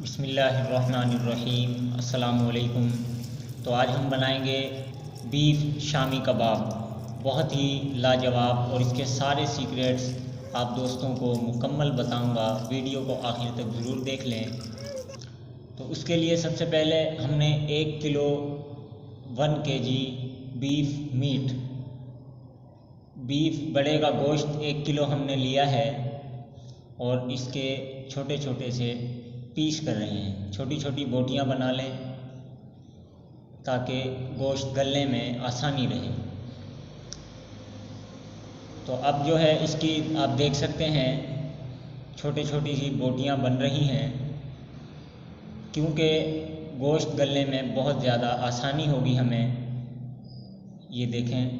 बिस्मिल्लाहिर्रहमानिर्रहीम। अस्सलामुअलैकुम। तो आज हम बनाएंगे बीफ शामी कबाब, बहुत ही लाजवाब, और इसके सारे सीक्रेट्स आप दोस्तों को मुकम्मल बताऊंगा। वीडियो को आखिर तक ज़रूर देख लें। तो उसके लिए सबसे पहले हमने 1 किलो 1 kg बीफ बड़े का गोश्त 1 किलो हमने लिया है और इसके छोटे छोटे से पीस कर रहे हैं। छोटी छोटी बोटियां बना लें ताकि गोश्त गलने में आसानी रहे। तो अब जो है इसकी आप देख सकते हैं छोटी छोटी सी बोटियां बन रही हैं, क्योंकि गोश्त गलने में बहुत ज़्यादा आसानी होगी हमें। ये देखें,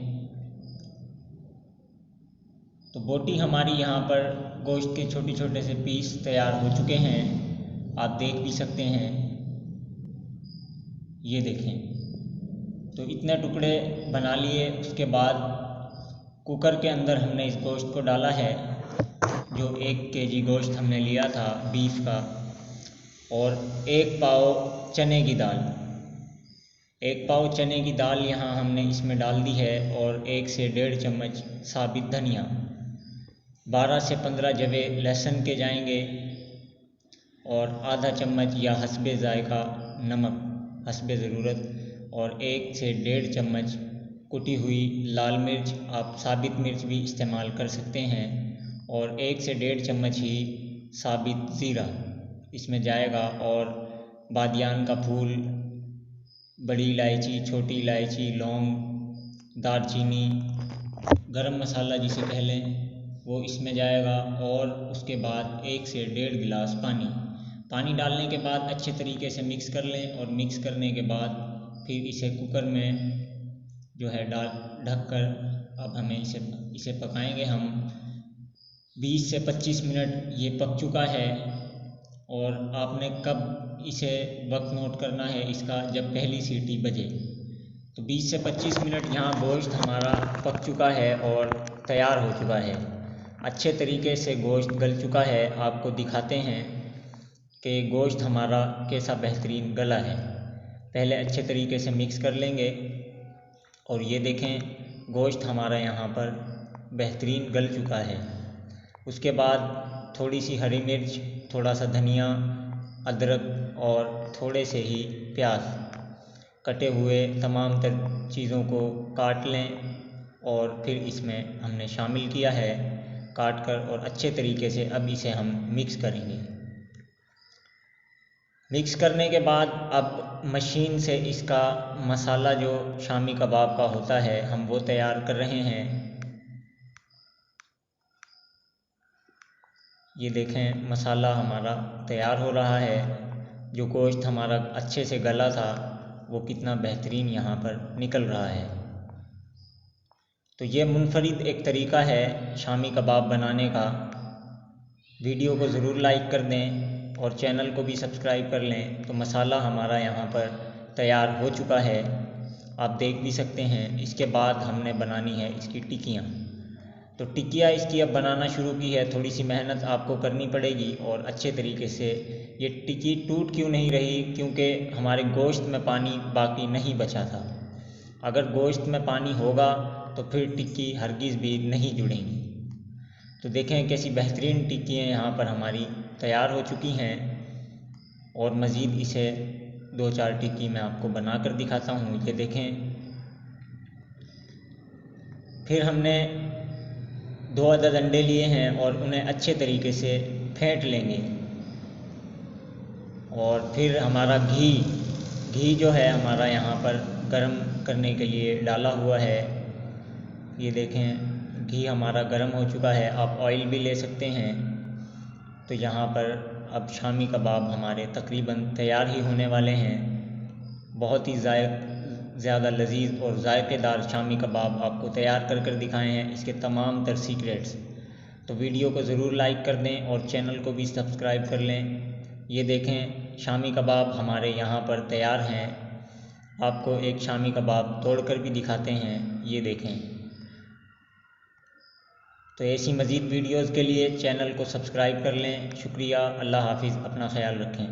तो बोटी हमारी यहाँ पर गोश्त के छोटे छोटे से पीस तैयार हो चुके हैं, आप देख भी सकते हैं। ये देखें, तो इतने टुकड़े बना लिए। उसके बाद कुकर के अंदर हमने इस गोश्त को डाला है, जो 1 kg गोश्त हमने लिया था बीफ का, और 1 पाव चने की दाल, 1 पाव चने की दाल यहाँ हमने इसमें डाल दी है, और 1 से 1.5 चम्मच साबित धनिया, 12 से 15 जवे लहसुन के जाएंगे, और आधा चम्मच या हस्बे जायका नमक हस्बे ज़रूरत, और 1 से 1.5 चम्मच कुटी हुई लाल मिर्च, आप साबित मिर्च भी इस्तेमाल कर सकते हैं, और 1 से 1.5 चम्मच ही साबित ज़ीरा इसमें जाएगा, और बादियान का फूल, बड़ी इलायची, छोटी इलायची, लौंग, दालचीनी, गरम मसाला जिसे कह लें, वो इसमें जाएगा। और उसके बाद 1 से 1.5 गिलास पानी डालने के बाद अच्छे तरीके से मिक्स कर लें, और मिक्स करने के बाद फिर इसे कुकर में जो है ढक कर अब हमें इसे पकाएंगे हम 20 से 25 मिनट। ये पक चुका है, और आपने कब इसे वक्त नोट करना है इसका, जब पहली सीटी बजे। तो 20 से 25 मिनट यहाँ गोश्त हमारा पक चुका है और तैयार हो चुका है। अच्छे तरीके से गोश्त गल चुका है। आपको दिखाते हैं कि गोश्त हमारा कैसा बेहतरीन गला है। पहले अच्छे तरीके से मिक्स कर लेंगे, और ये देखें गोश्त हमारा यहाँ पर बेहतरीन गल चुका है। उसके बाद थोड़ी सी हरी मिर्च, थोड़ा सा धनिया, अदरक और थोड़े से ही प्याज, कटे हुए तमाम चीज़ों को काट लें, और फिर इसमें हमने शामिल किया है काट कर, और अच्छे तरीके से अब इसे हम मिक्स करेंगे। मिक्स करने के बाद अब मशीन से इसका मसाला जो शामी कबाब का होता है हम वो तैयार कर रहे हैं। ये देखें मसाला हमारा तैयार हो रहा है। जो गोश्त हमारा अच्छे से गला था वो कितना बेहतरीन यहाँ पर निकल रहा है। तो ये मुनफरिद एक तरीका है शामी कबाब बनाने का। वीडियो को ज़रूर लाइक कर दें और चैनल को भी सब्सक्राइब कर लें। तो मसाला हमारा यहाँ पर तैयार हो चुका है, आप देख भी सकते हैं। इसके बाद हमने बनानी है इसकी टिक्कियाँ। तो टिक्कियाँ इसकी अब बनाना शुरू की है। थोड़ी सी मेहनत आपको करनी पड़ेगी, और अच्छे तरीके से। ये टिक्की टूट क्यों नहीं रही, क्योंकि हमारे गोश्त में पानी बाकी नहीं बचा था। अगर गोश्त में पानी होगा तो फिर टिक्की हरगिज़ भी नहीं जुड़ेंगी। तो देखें कैसी बेहतरीन टिक्कियाँ यहाँ पर हमारी तैयार हो चुकी हैं, और मज़ीद इसे 2-4 टिक्की मैं आपको बना कर दिखाता हूँ। ये देखें, फिर हमने 2 अदद अंडे लिए हैं और उन्हें अच्छे तरीके से फेंट लेंगे। और फिर हमारा घी जो है हमारा यहाँ पर गर्म करने के लिए डाला हुआ है। ये देखें घी हमारा गर्म हो चुका है, आप ऑयल भी ले सकते हैं। तो यहाँ पर अब शामी कबाब हमारे तकरीबन तैयार ही होने वाले हैं। बहुत ही ज़्यादा लजीज और जायकेदार शामी कबाब आपको तैयार कर दिखाए हैं, इसके तमाम तर सीक्रेट्स। तो वीडियो को ज़रूर लाइक कर दें और चैनल को भी सब्सक्राइब कर लें। ये देखें शामी कबाब हमारे यहाँ पर तैयार हैं। आपको एक शामी कबाब तोड़ कर भी दिखाते हैं, ये देखें। तो ऐसी मज़ीद वीडियोज़ के लिए चैनल को सब्सक्राइब कर लें। शुक्रिया, अल्लाह हाफिज़, अपना ख्याल रखें।